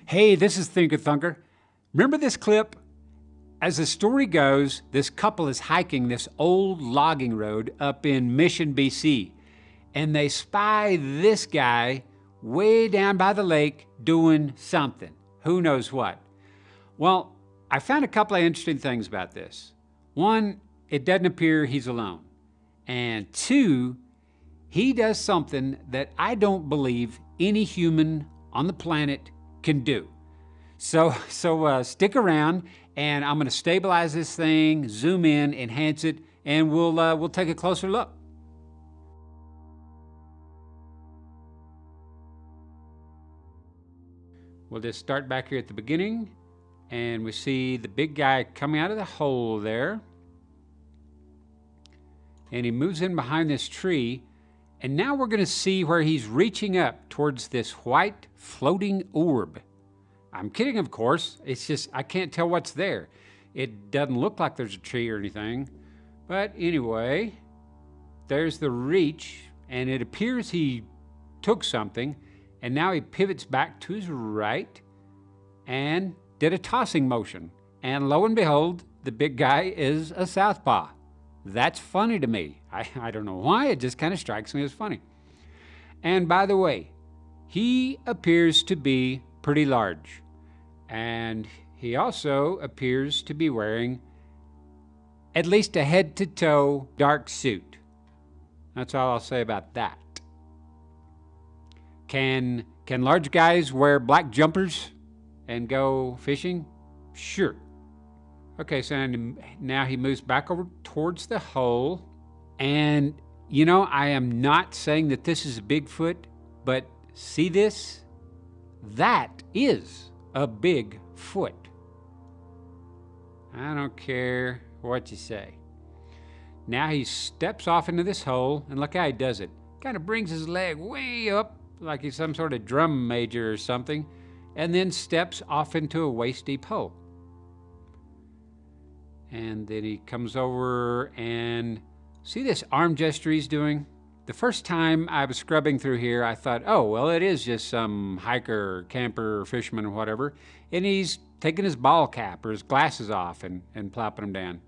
Hey, this is Thinker Thunker. Remember this clip? As the story goes, this couple is hiking this old logging road up in Mission, BC, and they spy this guy way down by the lake doing something. Who knows what? Well, I found a couple of interesting things about this. One, it doesn't appear he's alone. And two, he does something that I don't believe any human on the planet can do. So stick around, and I'm going to stabilize this thing, zoom in, enhance it, and we'll take a closer look. We'll just start back here at the beginning, and we see the big guy coming out of the hole there, and he moves in behind this tree, and now we're going to see where he's reaching up towards this white floating orb. I'm kidding, of course. It's just I can't tell what's there. It doesn't look like there's a tree or anything. But anyway, there's the reach, and it appears he took something, and now he pivots back to his right and did a tossing motion. And lo and behold, the big guy is a southpaw. That's funny to me. I don't know why, it just kind of strikes me as funny. And by the way, he appears to be pretty large. And he also appears to be wearing at least a head-to-toe dark suit. That's all I'll say about that. Can large guys wear black jumpers and go fishing? Sure. Okay, so now he moves back over towards the hole. And, you know, I am not saying that this is a Bigfoot, but see this? That is a big foot. I don't care what you say. Now he steps off into this hole, and look how he does it. Kind of brings his leg way up like he's some sort of drum major or something, and then steps off into a waist-deep hole. And then he comes over and see this arm gesture he's doing? The first time I was scrubbing through here, I thought, oh, well, it is just some hiker, camper, fisherman, or whatever. And he's taking his ball cap or his glasses off and plopping them down.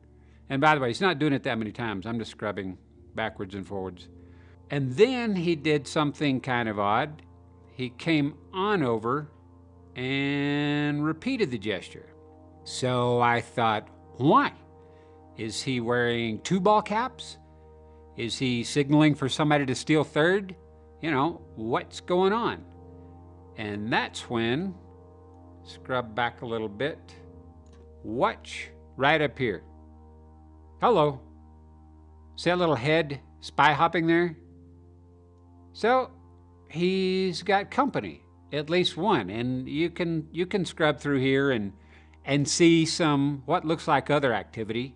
And by the way, he's not doing it that many times. I'm just scrubbing backwards and forwards. And then he did something kind of odd. He came on over and repeated the gesture. So I thought, why? Is he wearing two ball caps? Is he signaling for somebody to steal third? You know, what's going on? And that's when, scrub back a little bit, watch right up here. Hello. See that little head spy hopping there? So he's got company, at least one, and you can scrub through here and see some what looks like other activity.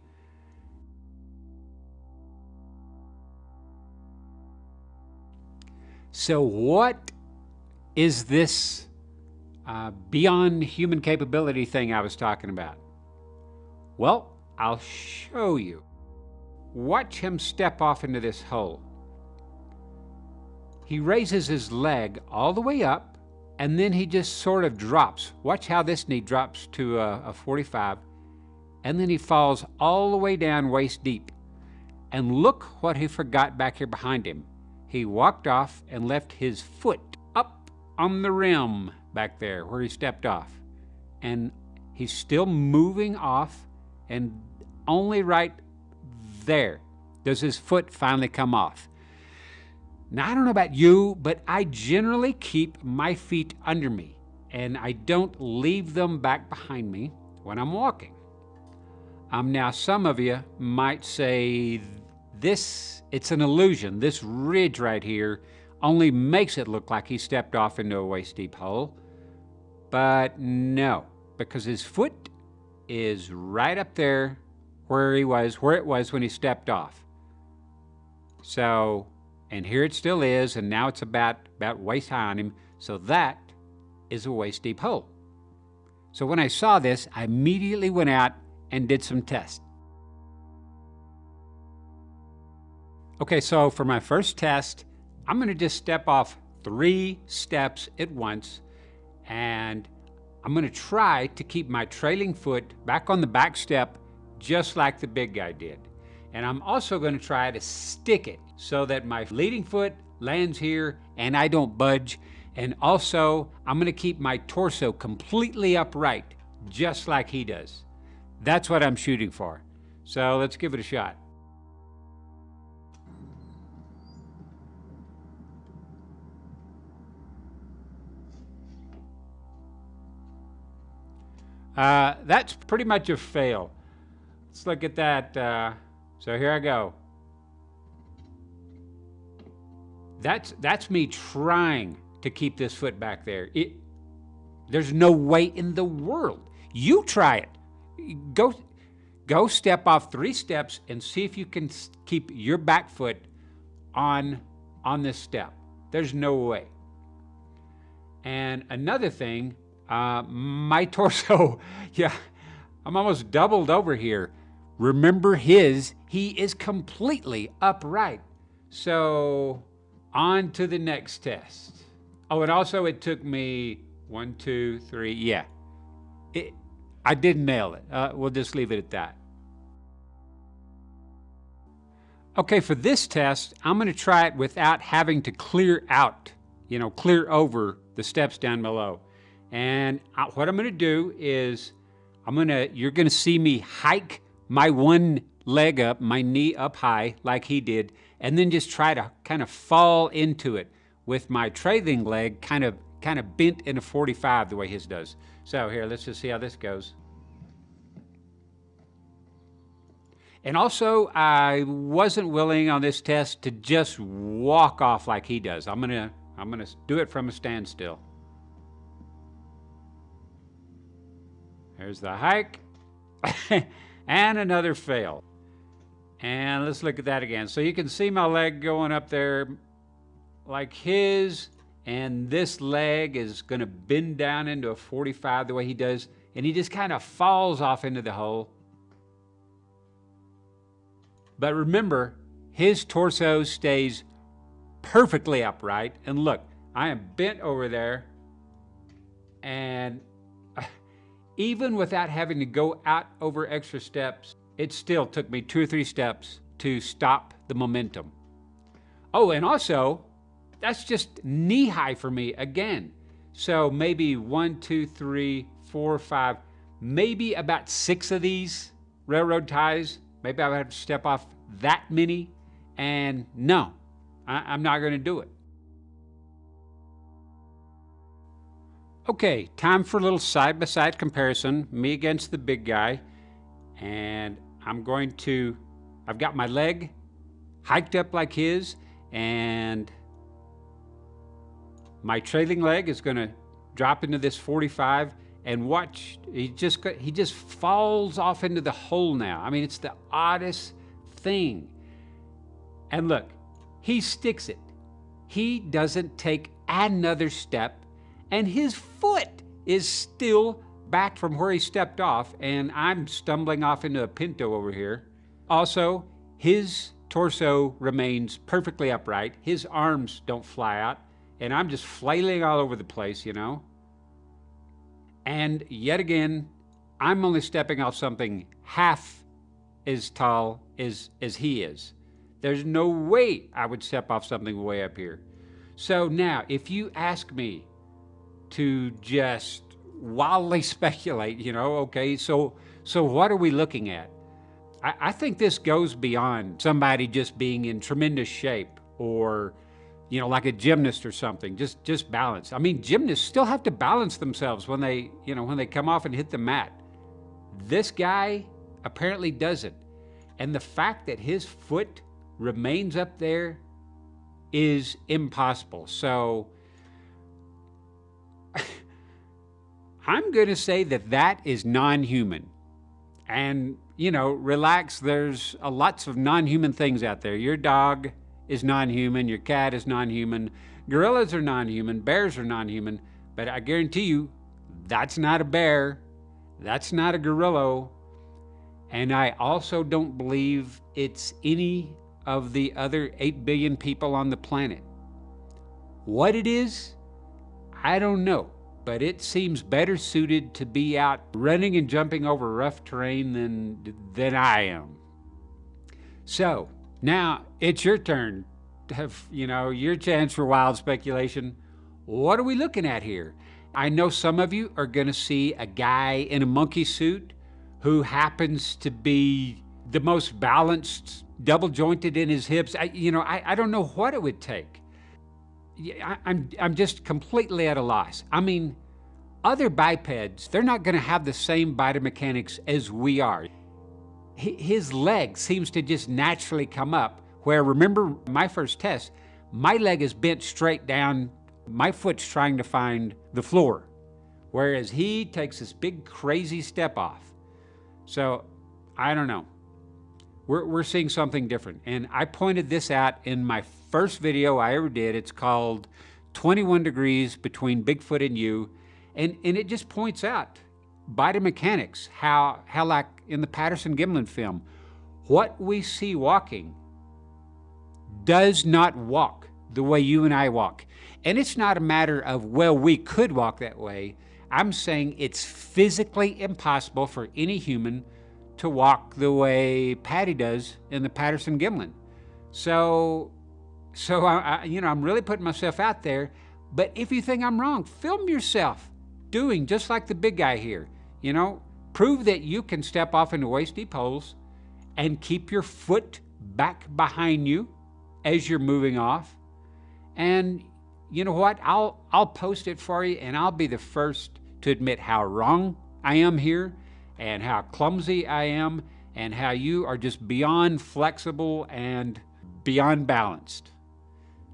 So what is this beyond human capability thing I was talking about? Well, I'll show you. Watch him step off into this hole. He raises his leg all the way up, and then he just sort of drops. Watch how this knee drops to a 45, and then he falls all the way down waist deep. And look what he forgot back here behind him. He walked off and left his foot up on the rim back there where he stepped off. And he's still moving off, and only right there does his foot finally come off. Now, I don't know about you, but I generally keep my feet under me, and I don't leave them back behind me when I'm walking. Now, some of you might say, it's an illusion. This ridge right here only makes it look like he stepped off into a waist-deep hole. But no, because his foot is right up there where it was when he stepped off. So, and here it still is, and now it's about waist high on him. So that is a waist-deep hole. So when I saw this, I immediately went out and did some tests. Okay, so for my first test, I'm going to just step off 3 steps at once, and I'm going to try to keep my trailing foot back on the back step just like the big guy did. And I'm also going to try to stick it so that my leading foot lands here and I don't budge. And also, I'm going to keep my torso completely upright, just like he does. That's what I'm shooting for. So let's give it a shot. That's pretty much a fail. Let's look at that. So here I go. That's me trying to keep this foot back there. There's no way in the world. You try it. Go step off 3 steps and see if you can keep your back foot on this step. There's no way. And another thing, my torso, yeah, I'm almost doubled over here. Remember he is completely upright. So on to the next test. Oh, and also it took me 1, 2, 3, yeah. I didn't nail it. We'll just leave it at that. Okay, for this test, I'm gonna try it without having to clear out, clear over the steps down below. And what I'm gonna do is, you're gonna see me hike my one leg up, my knee up high like he did, and then just try to kind of fall into it with my trailing leg kind of bent in a 45 the way his does. So here, let's just see how this goes. And also, I wasn't willing on this test to just walk off like he does. I'm gonna do it from a standstill. There's the hike, and another fail. And let's look at that again. So you can see my leg going up there like his, and this leg is gonna bend down into a 45 the way he does, and he just kind of falls off into the hole. But remember, his torso stays perfectly upright, and look, I am bent over there, and even without having to go out over extra steps, it still took me 2 or 3 steps to stop the momentum. Oh, and also, that's just knee high for me again. So maybe 1, 2, 3, 4, 5, maybe about 6 of these railroad ties. Maybe I would have to step off that many, and no, I'm not gonna do it. Okay, time for a little side-by-side comparison, me against the big guy. And I've got my leg hiked up like his, and my trailing leg is gonna drop into this 45, and watch, he just falls off into the hole now. I mean, it's the oddest thing. And look, he sticks it. He doesn't take another step, and his foot is still back from where he stepped off, and I'm stumbling off into a pinto over here. Also, his torso remains perfectly upright. His arms don't fly out, and I'm just flailing all over the place, And yet again, I'm only stepping off something half as tall as he is. There's no way I would step off something way up here. So now, if you ask me to just wildly speculate, okay, so what are we looking at? I think this goes beyond somebody just being in tremendous shape, or like a gymnast or something, just balance. I mean, gymnasts still have to balance themselves when they come off and hit the mat. This guy apparently doesn't. And the fact that his foot remains up there is impossible. So I'm going to say that is non-human. And, relax, there's lots of non-human things out there. Your dog is non-human, your cat is non-human, gorillas are non-human, bears are non-human, but I guarantee you, that's not a bear, that's not a gorilla, and I also don't believe it's any of the other 8 billion people on the planet. What it is, I don't know, but it seems better suited to be out running and jumping over rough terrain than I am. So now it's your turn to have, your chance for wild speculation. What are we looking at here? I know some of you are going to see a guy in a monkey suit who happens to be the most balanced, double jointed in his hips. I don't know what it would take. I'm just completely at a loss. I mean, other bipeds, they're not going to have the same biomechanics as we are. His leg seems to just naturally come up, where, remember my first test, my leg is bent straight down, my foot's trying to find the floor, whereas he takes this big crazy step off. So I don't know. We're seeing something different. And I pointed this out in my first video I ever did. It's called 21 Degrees Between Bigfoot and You. And it just points out biomechanics, how like in the Patterson-Gimlin film, what we see walking does not walk the way you and I walk. And it's not a matter of, well, we could walk that way. I'm saying it's physically impossible for any human to walk the way Patty does in the Patterson-Gimlin. So I'm really putting myself out there. But if you think I'm wrong, film yourself doing just like the big guy here. Prove that you can step off into waist-deep holes and keep your foot back behind you as you're moving off. And you know what? I'll post it for you, and I'll be the first to admit how wrong I am here, and how clumsy I am, and how you are just beyond flexible and beyond balanced.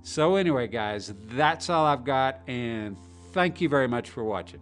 So anyway, guys, that's all I've got, and thank you very much for watching.